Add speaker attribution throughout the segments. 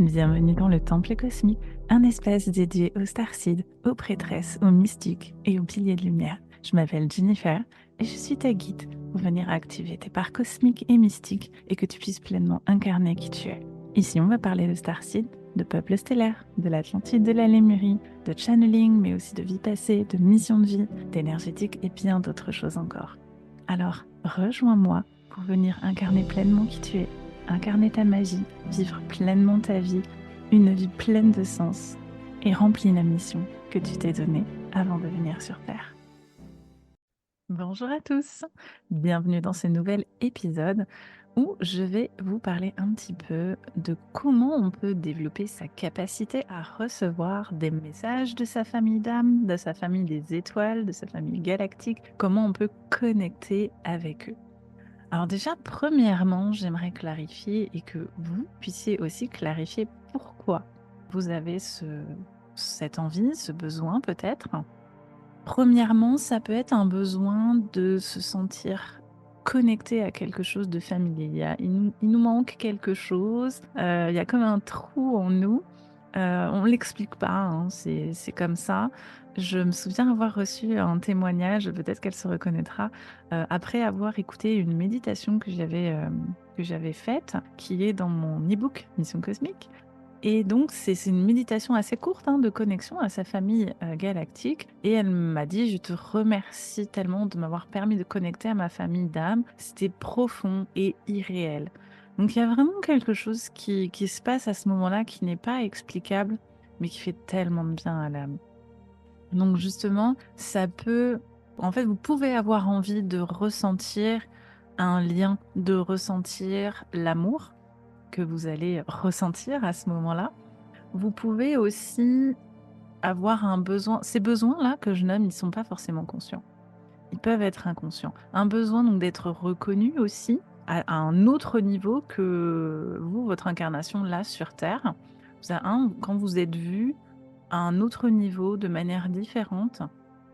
Speaker 1: Bienvenue dans le Temple Cosmique, un espace dédié aux starseeds, aux prêtresses, aux mystiques et aux piliers de lumière. Je m'appelle Jennifer et je suis ta guide pour venir activer tes parts cosmiques et mystiques et que tu puisses pleinement incarner qui tu es. Ici, on va parler de starseed, de peuples stellaires, de l'Atlantide, de la Lémurie, de channeling, mais aussi de vie passée, de mission de vie, d'énergétique et bien d'autres choses encore. Alors, rejoins-moi pour venir incarner pleinement qui tu es, incarner ta magie, vivre pleinement ta vie, une vie pleine de sens et remplir la mission que tu t'es donnée avant de venir sur Terre. Bonjour à tous, bienvenue dans ce nouvel épisode où je vais vous parler un petit peu de comment on peut développer sa capacité à recevoir des messages de sa famille d'âme, de sa famille des étoiles, de sa famille galactique, comment on peut connecter avec eux. Alors déjà, premièrement, j'aimerais clarifier et que vous puissiez aussi clarifier pourquoi vous avez cette envie, ce besoin peut-être. Premièrement, ça peut être un besoin de se sentir connecté à quelque chose de familier. Il nous manque quelque chose, il y a comme un trou en nous. On ne l'explique pas, hein, c'est comme ça. Je me souviens avoir reçu un témoignage, peut-être qu'elle se reconnaîtra, après avoir écouté une méditation que j'avais faite, qui est dans mon e-book Mission Cosmique. Et donc, c'est une méditation assez courte de connexion à sa famille galactique. Et elle m'a dit, je te remercie tellement de m'avoir permis de connecter à ma famille d'âme. C'était profond et irréel. Donc, il y a vraiment quelque chose qui se passe à ce moment-là qui n'est pas explicable, mais qui fait tellement de bien à l'âme. Donc, justement, ça peut... En fait, vous pouvez avoir envie de ressentir un lien, de ressentir l'amour que vous allez ressentir à ce moment-là. Vous pouvez aussi avoir un besoin. Ces besoins-là que je nomme, ils ne sont pas forcément conscients. Ils peuvent être inconscients. Un besoin donc d'être reconnu aussi à un autre niveau que vous, votre incarnation là sur Terre. Quand vous êtes vu à un autre niveau, de manière différente,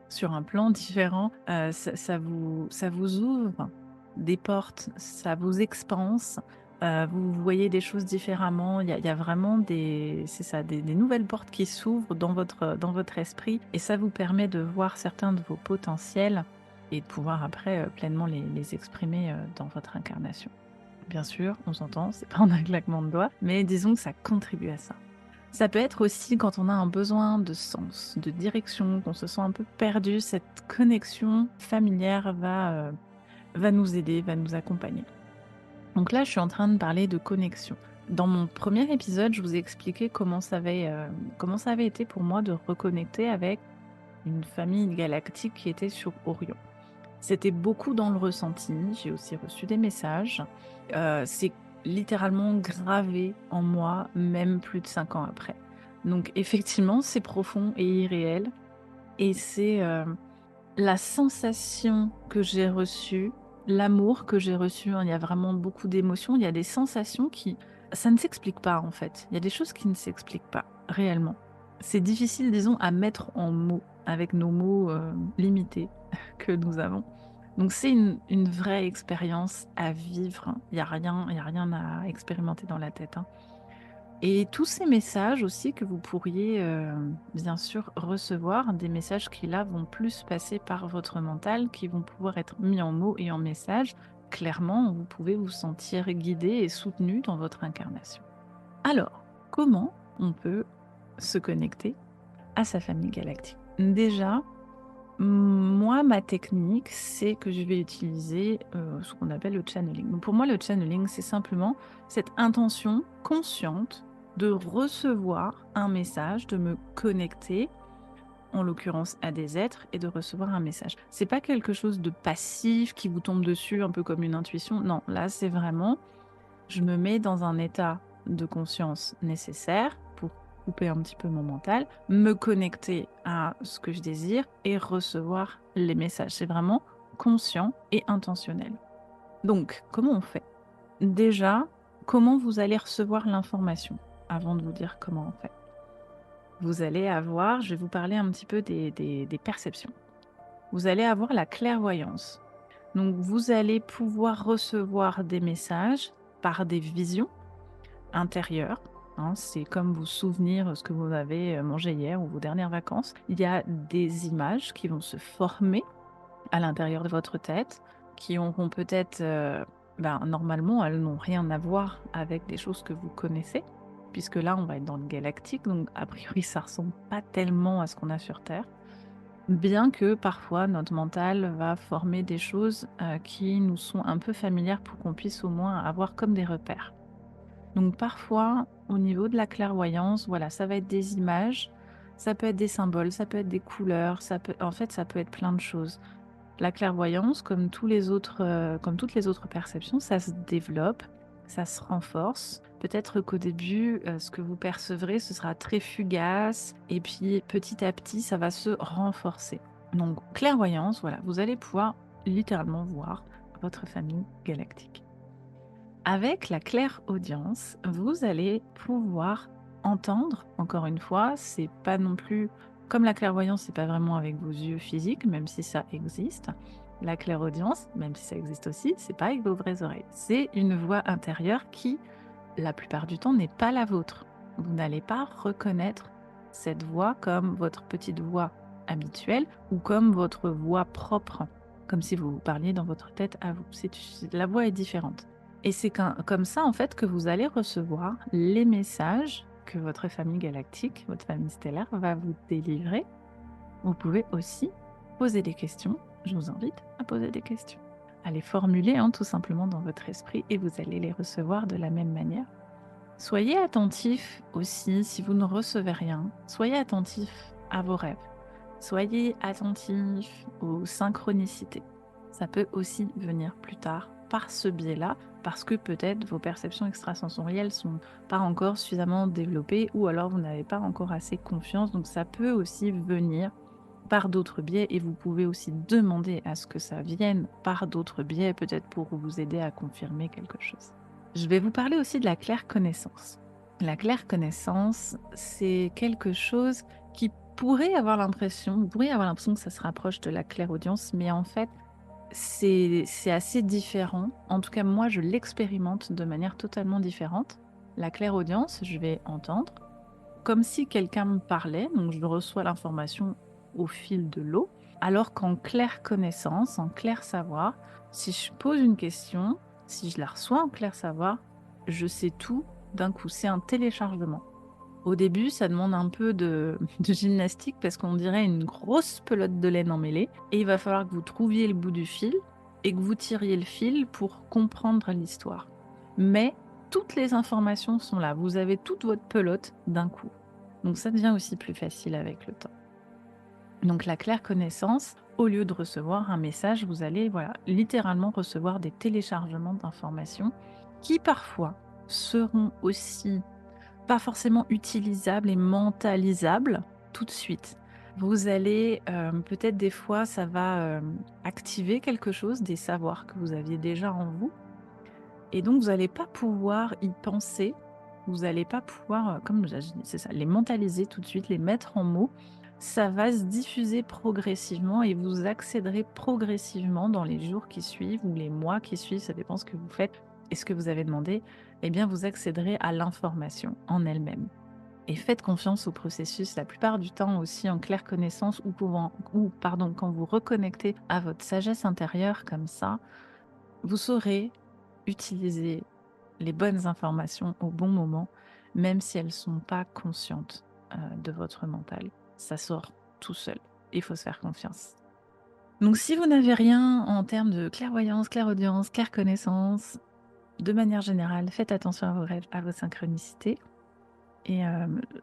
Speaker 1: sur un plan différent, ça vous ouvre des portes, ça vous expanse, vous voyez des choses différemment. Il y a vraiment des nouvelles portes qui s'ouvrent dans votre esprit et ça vous permet de voir certains de vos potentiels et de pouvoir après pleinement les exprimer dans votre incarnation. Bien sûr, on s'entend, c'est pas en un claquement de doigts, mais disons que ça contribue à ça. Ça peut être aussi quand on a un besoin de sens, de direction, qu'on se sent un peu perdu, cette connexion familière va nous aider, va nous accompagner. Donc là, je suis en train de parler de connexion. Dans mon premier épisode, je vous ai expliqué comment ça avait été pour moi de reconnecter avec une famille galactique qui était sur Orion. C'était beaucoup dans le ressenti, j'ai aussi reçu des messages. C'est littéralement gravé en moi, même plus de 5 ans après. Donc effectivement, c'est profond et irréel. Et c'est la sensation que j'ai reçue, l'amour que j'ai reçu. Il y a vraiment beaucoup d'émotions, il y a des sensations qui... Ça ne s'explique pas en fait. Il y a des choses qui ne s'expliquent pas réellement. C'est difficile, disons, à mettre en mots, avec nos mots limités que nous avons. Donc c'est une vraie expérience à vivre. Il n'y a rien à expérimenter dans la tête. Et tous ces messages aussi que vous pourriez bien sûr recevoir, des messages qui là vont plus passer par votre mental, qui vont pouvoir être mis en mots et en messages, clairement vous pouvez vous sentir guidé et soutenu dans votre incarnation. Alors, comment on peut se connecter à sa famille galactique? Déjà, moi, ma technique, c'est que je vais utiliser ce qu'on appelle le channeling. Donc pour moi, le channeling, c'est simplement cette intention consciente de recevoir un message, de me connecter, en l'occurrence à des êtres, et de recevoir un message. C'est pas quelque chose de passif qui vous tombe dessus, un peu comme une intuition. Non, là, c'est vraiment, je me mets dans un état de conscience nécessaire pour couper un petit peu mon mental, me connecter à ce que je désire et recevoir les messages. C'est vraiment conscient et intentionnel. Donc, comment on fait? Déjà, comment vous allez recevoir l'information avant de vous dire comment on fait? Vous allez avoir, je vais vous parler un petit peu des perceptions. Vous allez avoir la clairvoyance. Donc, vous allez pouvoir recevoir des messages par des visions intérieures. hein. C'est comme vous souvenir ce que vous avez mangé hier ou vos dernières vacances. Il y a des images qui vont se former à l'intérieur de votre tête, qui auront peut-être, normalement, elles n'ont rien à voir avec des choses que vous connaissez, puisque là, on va être dans le galactique, donc a priori, ça ressemble pas tellement à ce qu'on a sur Terre. Bien que parfois notre mental va former des choses, qui nous sont un peu familières pour qu'on puisse au moins avoir comme des repères. Donc parfois, au niveau de la clairvoyance, voilà, ça va être des images, ça peut être des symboles, ça peut être des couleurs, ça peut être plein de choses. La clairvoyance, comme toutes les autres perceptions, ça se développe, ça se renforce. Peut-être qu'au début, ce que vous percevrez, ce sera très fugace et puis petit à petit, ça va se renforcer. Donc clairvoyance, voilà, vous allez pouvoir littéralement voir votre famille galactique. Avec la clairaudience, vous allez pouvoir entendre, encore une fois, c'est pas non plus comme la clairvoyance, c'est pas vraiment avec vos yeux physiques, même si ça existe. La clairaudience, même si ça existe aussi, c'est pas avec vos vraies oreilles. C'est une voix intérieure qui, la plupart du temps, n'est pas la vôtre. Vous n'allez pas reconnaître cette voix comme votre petite voix habituelle ou comme votre voix propre, comme si vous parliez dans votre tête à vous. La voix est différente. Et c'est comme ça, en fait, que vous allez recevoir les messages que votre famille galactique, votre famille stellaire va vous délivrer. Vous pouvez aussi poser des questions. Je vous invite à poser des questions, à les formuler tout simplement dans votre esprit et vous allez les recevoir de la même manière. Soyez attentif aussi, si vous ne recevez rien, soyez attentif à vos rêves. Soyez attentif aux synchronicités. Ça peut aussi venir plus tard par ce biais-là, parce que peut-être vos perceptions extrasensorielles sont pas encore suffisamment développées ou alors vous n'avez pas encore assez confiance. Donc ça peut aussi venir par d'autres biais et vous pouvez aussi demander à ce que ça vienne par d'autres biais, peut-être pour vous aider à confirmer quelque chose. Je vais vous parler aussi de la claire connaissance. La claire connaissance, c'est quelque chose qui vous pourriez avoir l'impression que ça se rapproche de la clairaudience, mais en fait, c'est assez différent. En tout cas, moi, je l'expérimente de manière totalement différente. La clairaudience, je vais entendre comme si quelqu'un me parlait, donc je reçois l'information au fil de l'eau, alors qu'en claire connaissance, en clair savoir, si je pose une question, si je la reçois en clair savoir, je sais tout d'un coup, c'est un téléchargement. Au début, ça demande un peu de gymnastique parce qu'on dirait une grosse pelote de laine emmêlée et il va falloir que vous trouviez le bout du fil et que vous tiriez le fil pour comprendre l'histoire. Mais toutes les informations sont là, vous avez toute votre pelote d'un coup. Donc ça devient aussi plus facile avec le temps. Donc la claire connaissance, au lieu de recevoir un message, vous allez littéralement recevoir des téléchargements d'informations qui parfois seront aussi pas forcément utilisables et mentalisables tout de suite. Vous allez peut-être des fois ça va activer quelque chose, des savoirs que vous aviez déjà en vous et donc vous n'allez pas pouvoir y penser, vous n'allez pas pouvoir, comme j'ai dit, c'est ça, les mentaliser tout de suite, les mettre en mots. Ça va se diffuser progressivement et vous accéderez progressivement dans les jours qui suivent ou les mois qui suivent, ça dépend ce que vous faites et ce que vous avez demandé, eh bien vous accéderez à l'information en elle-même. Et faites confiance au processus, la plupart du temps aussi en claire connaissance quand vous reconnectez à votre sagesse intérieure comme ça, vous saurez utiliser les bonnes informations au bon moment, même si elles ne sont pas conscientes de votre mental. Ça sort tout seul. Il faut se faire confiance. Donc si vous n'avez rien en termes de clairvoyance, clairaudience, claire connaissance, de manière générale, faites attention à vos rêves, à vos synchronicités. Et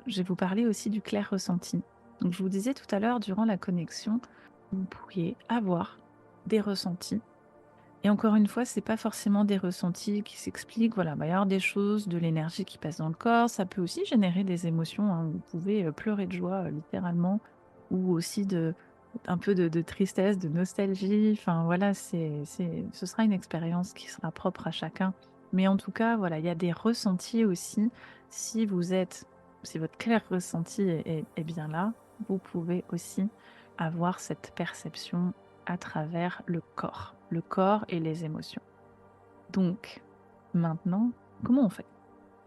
Speaker 1: je vais vous parler aussi du clair ressenti. Donc je vous disais tout à l'heure, durant la connexion, vous pourriez avoir des ressentis. Et encore une fois, c'est pas forcément des ressentis qui s'expliquent. Voilà, il va y avoir des choses, de l'énergie qui passe dans le corps. Ça peut aussi générer des émotions, hein. Vous pouvez pleurer de joie, littéralement, ou aussi un peu de tristesse, de nostalgie. Enfin voilà, ce sera une expérience qui sera propre à chacun. Mais en tout cas, voilà, il y a des ressentis aussi. Si votre clair ressenti est bien là, vous pouvez aussi avoir cette perception à travers le corps et les émotions. Donc, maintenant, comment on fait?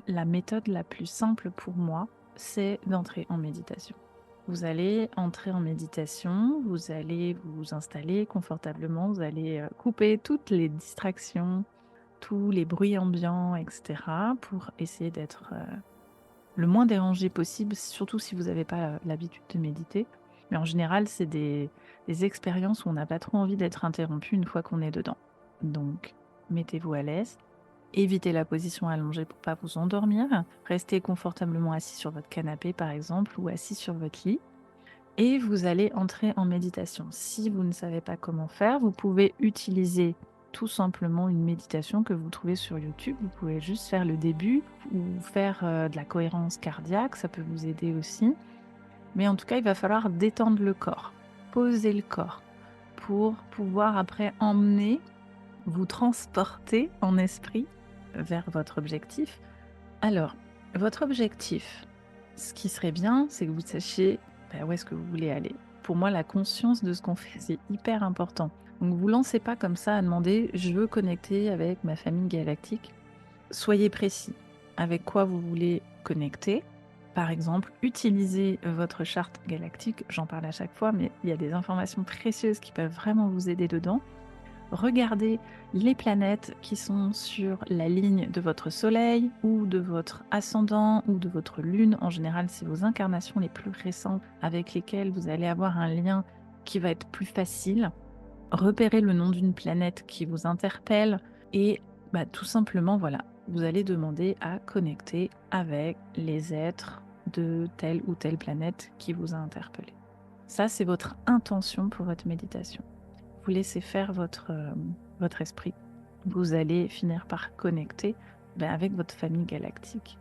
Speaker 1: la méthode la plus simple pour moi, c'est d'entrer en méditation. Vous allez entrer en méditation, vous allez vous installer confortablement, vous allez couper toutes les distractions, tous les bruits ambiants, etc. pour essayer d'être le moins dérangé possible, surtout si vous n'avez pas l'habitude de méditer. Mais en général, c'est des expériences où on n'a pas trop envie d'être interrompu une fois qu'on est dedans. Donc, mettez-vous à l'aise. Évitez la position allongée pour ne pas vous endormir. Restez confortablement assis sur votre canapé, par exemple, ou assis sur votre lit. Et vous allez entrer en méditation. Si vous ne savez pas comment faire, vous pouvez utiliser tout simplement une méditation que vous trouvez sur YouTube. Vous pouvez juste faire le début ou faire de la cohérence cardiaque, ça peut vous aider aussi. Mais en tout cas, il va falloir détendre le corps, poser le corps pour pouvoir après emmener, vous transporter en esprit vers votre objectif. Alors, votre objectif, ce qui serait bien, c'est que vous sachiez où est-ce que vous voulez aller. Pour moi, la conscience de ce qu'on fait, c'est hyper important. Donc, vous lancez pas comme ça à demander « je veux connecter avec ma famille galactique ». Soyez précis. Avec quoi vous voulez connecter? Par exemple, utilisez votre charte galactique. J'en parle à chaque fois, mais il y a des informations précieuses qui peuvent vraiment vous aider dedans. Regardez les planètes qui sont sur la ligne de votre soleil ou de votre ascendant ou de votre lune. En général, c'est vos incarnations les plus récentes avec lesquelles vous allez avoir un lien qui va être plus facile. Repérez le nom d'une planète qui vous interpelle et tout simplement, voilà, vous allez demander à connecter avec les êtres de telle ou telle planète qui vous a interpellé. Ça, c'est votre intention pour votre méditation. Vous laissez faire votre esprit. Vous allez finir par connecter avec votre famille galactique.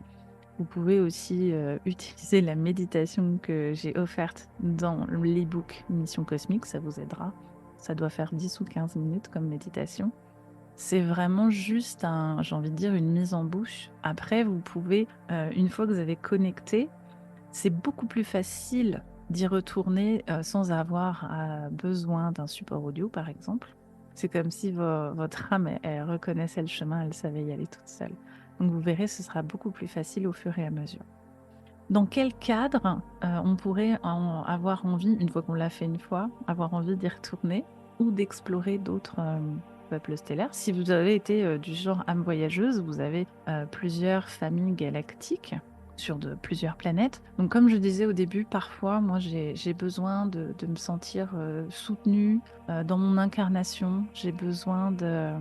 Speaker 1: Vous pouvez aussi utiliser la méditation que j'ai offerte dans l'e-book Mission Cosmique, ça vous aidera. Ça doit faire 10 ou 15 minutes comme méditation. C'est vraiment juste j'ai envie de dire, une mise en bouche. Après, vous pouvez, une fois que vous avez connecté, c'est beaucoup plus facile d'y retourner sans avoir besoin d'un support audio, par exemple. C'est comme si votre âme, elle reconnaissait le chemin, elle savait y aller toute seule. Donc vous verrez, ce sera beaucoup plus facile au fur et à mesure. Dans quel cadre on pourrait avoir envie, une fois qu'on l'a fait une fois, avoir envie d'y retourner ou d'explorer d'autres peuples stellaires? Si vous avez été du genre âme voyageuse, vous avez plusieurs familles galactiques sur plusieurs planètes. Donc comme je disais au début, parfois, moi j'ai besoin de me sentir soutenue dans mon incarnation. J'ai besoin de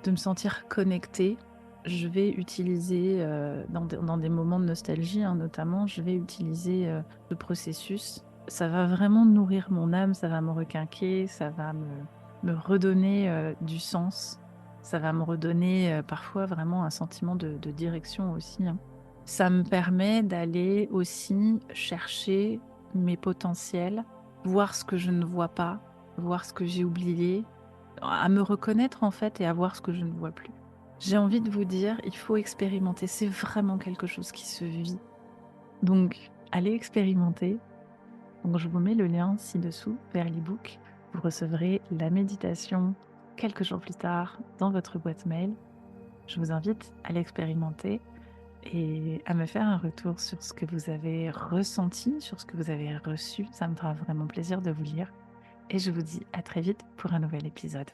Speaker 1: me sentir connectée. Je vais utiliser, dans des moments de nostalgie notamment, je vais utiliser ce processus. Ça va vraiment nourrir mon âme, ça va me requinquer, ça va me redonner du sens. Ça va me redonner parfois vraiment un sentiment de direction aussi. Ça me permet d'aller aussi chercher mes potentiels, voir ce que je ne vois pas, voir ce que j'ai oublié, à me reconnaître en fait et à voir ce que je ne vois plus. J'ai envie de vous dire, il faut expérimenter, c'est vraiment quelque chose qui se vit. Donc, allez expérimenter. Donc, je vous mets le lien ci-dessous vers l'e-book. Vous recevrez la méditation quelques jours plus tard dans votre boîte mail. Je vous invite à l'expérimenter et à me faire un retour sur ce que vous avez ressenti, sur ce que vous avez reçu. Ça me fera vraiment plaisir de vous lire. Et je vous dis à très vite pour un nouvel épisode.